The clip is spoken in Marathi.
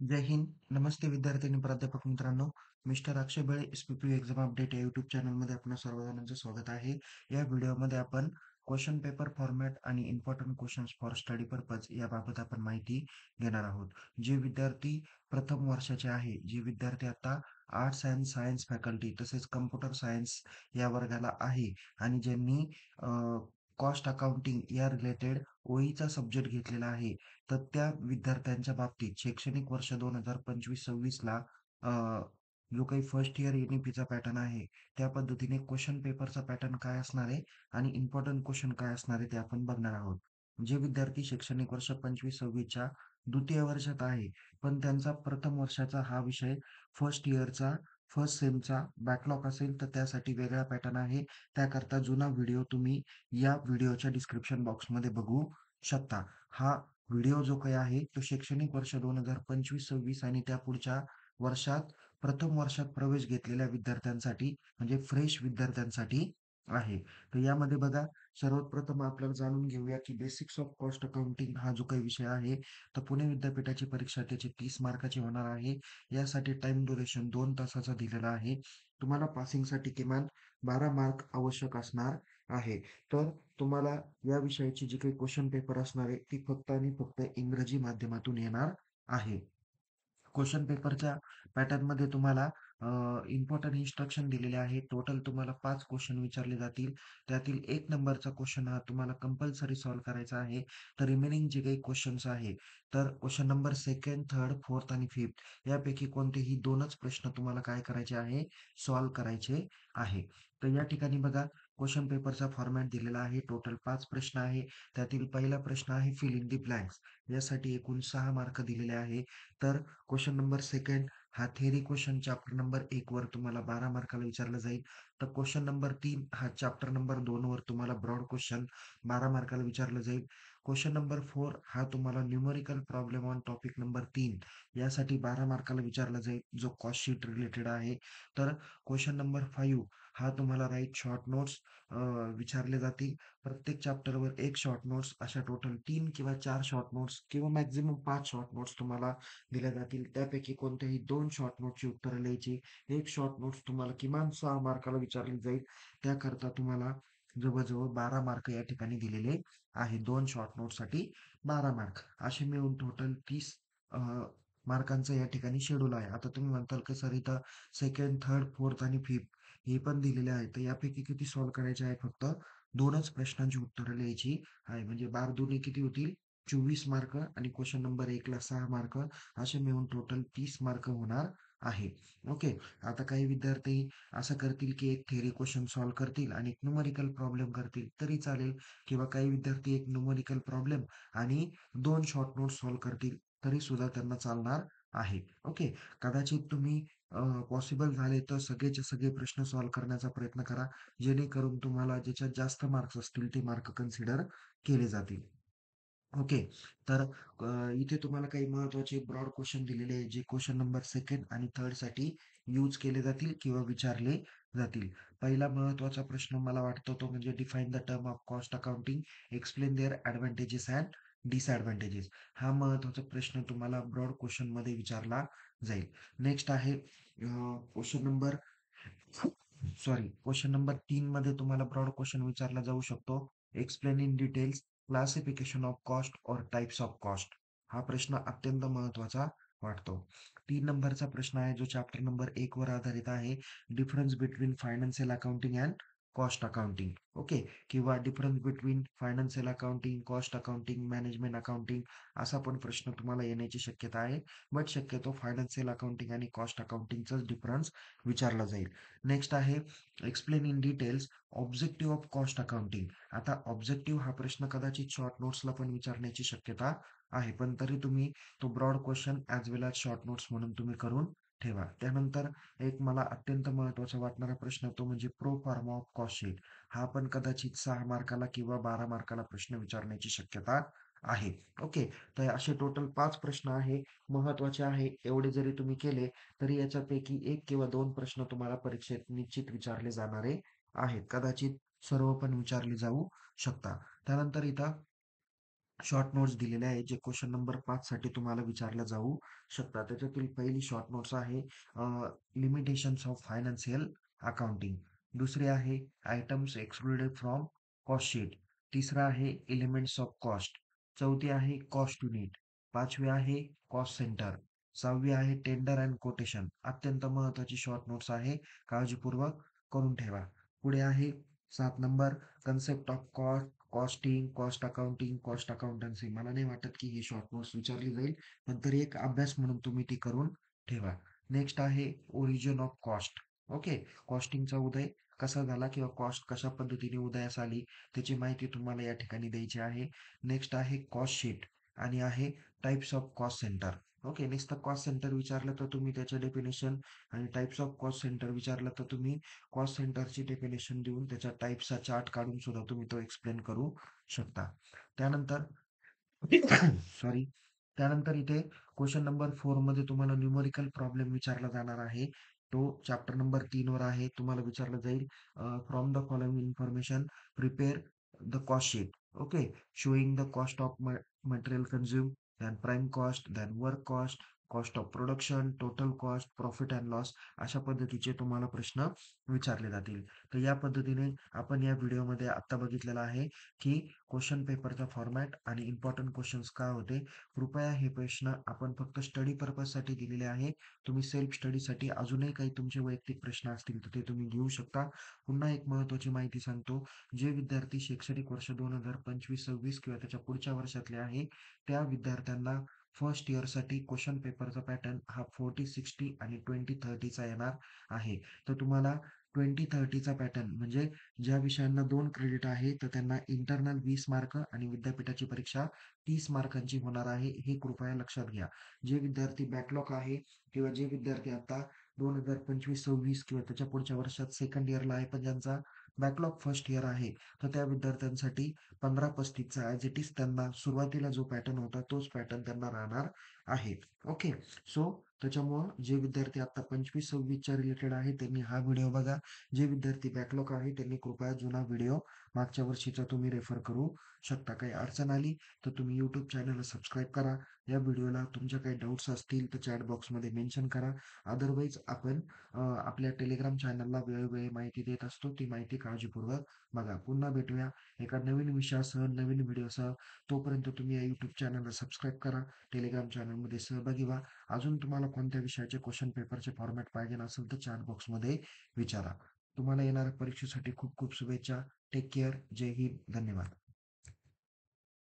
जय हिंद. नमस्ते विद्यार्थी आणि प्राध्यापक मित्रांनो. मिस्टर अक्षय बळे एस-पी-पी एक्झाम अपडेट या यूट्यूब चॅनलमध्ये आपणा सर्वजणांचं स्वागत आहे. या व्हिडिओमध्ये आपण क्वेश्चन पेपर फॉर्मॅट आणि important questions for study purpose याबाबत आपण माहिती घेणार आहोत. जे विद्यार्थी प्रथम वर्षाचे आहे, जे विद्यार्थी आता आर्ट्स अँड सायन्स फॅकल्टी तसेच कम्प्युटर सायन्स या वर्गाला आहे आणि ज्यांनी कॉस्ट अकाउंटिंग या रिलेटेड ओईचा सब्जेक्ट घेतलेला आहे, तर त्या विद्यार्थ्यांच्या बाबतीत शैक्षणिक वर्ष 2025-26 ला अ, जो काही फर्स्ट इयर एन-ई-पीचा पॅटर्न आहे, त्या पद्धतीने क्वेश्चन पेपरचा पॅटर्न काय असणार आहे आणि इम्पोर्टंट क्वेश्चन काय असणार आहे ते आपण बघणार आहोत. जे विद्यार्थी शैक्षणिक वर्ष 25-26च्या द्वितीय वर्षात आहे, पण त्यांचा प्रथम वर्षाचा हा विषय फर्स्ट इयरचा फर्स्ट सेमचा बॅकलॉग असेल, तर त्यासाठी वेगळा पॅटर्न आहे. त्याकरता जुना व्हिडिओ तुम्ही या व्हिडिओच्या डिस्क्रिप्शन बॉक्समध्ये बघू शकता. हा व्हिडिओ जो काही आहे तो शैक्षणिक वर्ष 2025-26 आणि त्या पुढच्या वर्षात प्रथम वर्षात प्रवेश घेतलेल्या विद्यार्थ्यांसाठी म्हणजे फ्रेश विद्यार्थ्यांसाठी आहे. तर यामध्ये बघा, सर्वात प्रथम आपल्याला जाणून घेऊया की बेसिक्स ऑफ कॉस्ट अकाउंटिंग हा जो काही विषय आहे, तर पुणे विद्यापीठाची परीक्षा त्याची 30 मार्काची होणार आहे. यासाठी टाइम ड्युरेशन 2 तासाचा दिलेला आहे. तुम्हाला पासिंगसाठी किमान 12 मार्क आवश्यक असणार आहे. तर तुम्हाला या विषयाची जी काही क्वेश्चन पेपर असणार आहे, ती फक्त आणि फक्त इंग्रजी माध्यमातून येणार आहे. क्वेश्चन पेपरच्या पॅटर्नमध्ये तुम्हाला इम्पोर्टंट इन्स्ट्रक्शन दिलेले आहे. टोटल तुम्हाला 5 क्वेश्चन विचारले जातील. त्यातील 1 नंबरचा क्वेश्चन हा तुम्हाला कंपल्सरी सॉल्व्ह करायचा आहे. तर रिमेनिंग जे काही क्वेश्चन्स आहे, तर question number 2nd, 3rd, 4th आणि 5th यापैकी कोणतेही 2च प्रश्न तुम्हाला काय करायचे आहे, सॉल्व्ह करायचे आहे. तर या ठिकाणी बघा, क्वेश्चन पेपरचा फॉर्मॅट दिलेला आहे. टोटल 5 प्रश्न आहे. त्यातील पहिला प्रश्न आहे फिल इन द ब्लँक्स. यासाठी एकूण 6 मार्क दिलेले आहे. तर क्वेश्चन नंबर 2nd हा थेअरी क्वेश्चन चॅप्टर नंबर 1 वर तुम्हाला 12 मार्काला विचारला जाईल. तर क्वेश्चन नंबर 3 हा चॅप्टर नंबर 2 वर तुम्हाला ब्रॉड क्वेश्चन 12 मार्काला विचारलं जाईल. क्वेश्चन नंबर 4 हा तुम्हाला numerical problem on topic number 3 यासाठी 12 मार्काला विचारला जाईल, जो कॉस्ट शीट रिलेटेड आहे. तर क्वेश्चन नंबर 5 हा तुम्हाला राईट शॉर्ट नोट्स विचारले जातील. प्रत्येक चॅप्टरवर 1 शॉर्ट नोट्स, अशा टोटल 3 किंवा 4 शॉर्ट नोट्स किंवा मॅक्सिमम 5 शॉर्ट नोट्स तुम्हाला दिल्या जातील. त्यापैकी कोणत्याही 2 शॉर्ट नोट्सची उत्तरं लिहायची. 1 शॉर्ट नोट्स तुम्हाला किमान 6 मार्काला विचारली जाईल. त्याकरता तुम्हाला जवळ-जवळ 12 मार्क या ठिकाणी दिलेले आहे. 2 शॉर्ट नोट्ससाठी 12 मार्क. असे मिळून टोटल 30 मार्कांचं या ठिकाणी शेड्यूल आहे. आता तुम्ही म्हणताल की सर इथं 2nd, 3rd, 4th आणि 5th हे पण दिलेले आहे. तर यापैकी किती सॉल्व्ह करायचे आहे? फक्त 2च प्रश्नांची उत्तरं लिहायची आहे. म्हणजे 12 दुनी किती होतील? 24 मार्क आणि क्वेश्चन नंबर 1 ला 6 मार्क, असे मिळून टोटल 30 मार्क होणार आहे. ओके. आता काही विद्यार्थी असं करतील की एक थिअरी क्वेश्चन सॉल्व्ह करतील आणि एक न्यूमेरिकल प्रॉब्लेम करतील तरी चालेल, किंवा काही विद्यार्थी एक न्यूमेरिकल प्रॉब्लेम आणि 2 शॉर्ट नोट्स सॉल्व्ह करतील तरी सुद्धा त्यांना चालणार आहे. ओके. कदाचित तुम्ही पॉसिबल झाले तर सगळेच्या सगळे प्रश्न सॉल्व्ह करण्याचा प्रयत्न करा, जेणेकरून तुम्हाला ज्याच्यात जास्त मार्क्स असतील ते मार्क कन्सिडर केले जातील. ओके. तर इथे तुम्हाला काही महत्त्वाचे ब्रॉड क्वेश्चन दिलेले आहेत, जे क्वेश्चन नंबर 2nd आणि 3rd साठी यूज केले जातील किंवा विचारले जातील. पहिला महत्त्वाचा प्रश्न मला वाटतो तो म्हणजे define the term of cost accounting, explain their advantages and disadvantages. हा महत्त्वाचा प्रश्न तुम्हाला ब्रॉड क्वेश्चनमध्ये विचारला जाईल. नेक्स्ट आहे क्वेश्चन नंबर क्वेश्चन नंबर 3 मध्ये तुम्हाला ब्रॉड क्वेश्चन विचारला जाऊ शकतो. Explain in details classification of cost और टाइप्स ऑफ कॉस्ट. हा प्रश्न अत्यंत महत्त्वाचा वाटतो. 3 नंबरचा प्रश्न आहे जो चॅप्टर नंबर 1 वर आधारित आहे. Difference between financial accounting and cost accounting. Okay. किंवा difference between financial accounting, cost accounting, management accounting असा पण प्रश्न तुम्हाला येण्याची शक्यता आहे. बट शक्यतो फायनान्शियल अकाउंटिंग आणि कॉस्ट अकाउंटिंगचाच डिफरन्स विचारला जाईल. नेक्स्ट आहे explain in details objective of cost accounting. आता ऑब्जेक्टिव्ह हा प्रश्न कदाचित शॉर्ट नोट्सला पण विचारण्याची शक्यता आहे, पण तरी तुम्ही तो ब्रॉड क्वेश्चन ॲज वेल ॲज शॉर्ट नोट्स म्हणून तुम्ही करून ठेवा. त्यानंतर एक मला अत्यंत महत्त्वाचा वाटणारा प्रश्न तो म्हणजे प्रो फॉर्मा ऑफ कॉस्ट शीट. हा पण कदाचित 6 मार्काला किंवा 12 मार्काला प्रश्न विचारण्याची शक्यता आहे. ओके. तर असे टोटल 5 प्रश्न आहे, महत्त्वाचे आहे. एवढे जरी तुम्ही केले तरी याच्यापैकी 1 किंवा 2 प्रश्न तुम्हाला परीक्षेत निश्चित विचारले जाणारे आहेत. कदाचित सर्व पण विचारले जाऊ शकतात. त्यानंतर इथं शॉर्ट नोट्स दिलेल्या आहेत, जे क्वेश्चन नंबर 5 साठी तुम्हाला विचारलं जाऊ शकतात. त्याच्यातील पहिली शॉर्ट नोट्स आहे लिमिटेशन्स ऑफ फायनान्शियल अकाउंटिंग. दुसरी आहे items excluded from cost sheet. तिसरा आहे एलिमेंट्स ऑफ कॉस्ट. चौथी आहे कॉस्ट युनिट. पाचवी आहे कॉस्ट सेंटर. 6वी आहे टेंडर अँड कोटेशन. अत्यंत महत्त्वाची शॉर्ट नोट्स आहे. काळजीपूर्वक करून ठेवा. पुढे आहे 7 number concept of cost, costing, cost accounting, cost accountancy. मला नाही वाटत की ही शॉर्ट नोट्स विचारली जाईल, पण तरी एक अभ्यास म्हणून तुम्ही ती करून ठेवा. नेक्स्ट आहे ओरिजिन ऑफ कॉस्ट. ओके. कॉस्टिंगचा उदय कसा झाला किंवा कॉस्ट कशा पद्धतीने उदयास आली त्याची माहिती तुम्हाला या ठिकाणी द्यायची आहे. नेक्स्ट आहे कॉस्ट शीट आणि आहे types of cost centre. Okay. नुसतं कॉस्ट सेंटर विचारलं तर तुम्ही त्याचं डेफिनेशन आणि टाइप्स ऑफ कॉस्ट सेंटर विचारलं तर तुम्ही कॉस्ट सेंटरची डेफिनेशन देऊन त्याच्या टाइपचा चार्ट काढून सुद्धा तुम्ही तो एक्सप्लेन करू शकता. त्यानंतर सॉरी. त्यानंतर इथे क्वेश्चन नंबर 4 मध्ये तुम्हाला न्यूमेरिकल प्रॉब्लेम विचारला जाणार आहे. तो चॅप्टर नंबर 3 वर आहे. तुम्हाला विचारलं जाईल from the following information prepare the cost sheet. Okay. Showing the cost of material consume, then prime cost, then work cost, cost of production, total cost, profit and loss अशा पद्धतीचे तुम्हाला प्रश्न विचारले जातील. तर या पद्धतीने आपण या व्हिडिओमध्ये आत्ता बघितलेलं आहे की क्वेश्चन पेपरचा फॉर्मॅट आणि इम्पॉर्टंट क्वेश्चन्स काय होते. कृपया हे प्रश्न आपण फक्त स्टडी पर्पजसाठी दिलेले आहे. तुम्ही सेल्फ स्टडीसाठी अजूनही काही तुमचे वैयक्तिक प्रश्न असतील तर ते तुम्ही घेऊ शकता. पुन्हा एक महत्त्वाची माहिती सांगतो. जे विद्यार्थी शैक्षणिक वर्ष 2025-26 किंवा त्याच्या पुढच्या वर्षातले आहे, त्या विद्यार्थ्यांना फर्स्ट इयरसाठी क्वेश्चन पेपरचा पॅटर्न हा 40-60 आणि 20-30 येणार आहे. तर तुम्हाला 20-30चा पॅटर्न म्हणजे ज्या विषयांना 2 क्रेडिट आहे, तर त्यांना इंटरनल 20 मार्क आणि विद्यापीठाची परीक्षा 30 मार्कांची होणार आहे. हे कृपया लक्षात घ्या. जे विद्यार्थी बॅकलॉग आहे किंवा जे विद्यार्थी आता 2025-26 किंवा त्याच्या पुढच्या वर्षात सेकंड इयरला आहे, पण ज्यांचा बॅकलॉग फर्स्ट इयर आहे, तर त्या विद्यार्थ्यांसाठी 15-35चा ॲज इट इज त्यांना सुरुवातीला जो पॅटर्न होता, तोच पॅटर्न त्यांना राहणार आहे. ओके. सो त्याच्यामुळं जे विद्यार्थी आता 25-26च्या रिलेटेड आहे, त्यांनी हा व्हिडिओ बघा. जे विद्यार्थी बॅकलॉग आहे त्यांनी कृपया जुना व्हिडिओ मागच्या वर्षीचा तुम्ही रेफर करू शकता. काही अडचण आली तर तुम्ही यूट्यूब चॅनलला सबस्क्राईब करा. या व्हिडिओला तुमच्या काही डाऊट्स असतील तर चॅट बॉक्समध्ये मेन्शन करा. अदरवाईज आपण आपल्या टेलिग्राम चॅनलला वेळोवेळी माहिती देत असतो. ती माहिती काळजीपूर्वक बघा. पुन्हा भेटूया एका नवीन विषयासह, नवीन व्हिडिओसह. तोपर्यंत तुम्ही या यूट्यूब चॅनलला सबस्क्राईब करा. टेलिग्राम चॅनलमध्ये सहभागी व्हा. अजून तुम्हाला कोणत्या विषयाचे क्वेश्चन पेपरचे फॉर्मॅट पाहिजे असेल तर चॅट बॉक्समध्ये विचारा. तुम्हाला येणाऱ्या परीक्षेसाठी खूप खूप शुभेच्छा. Take care. जय हिंद. धन्यवाद.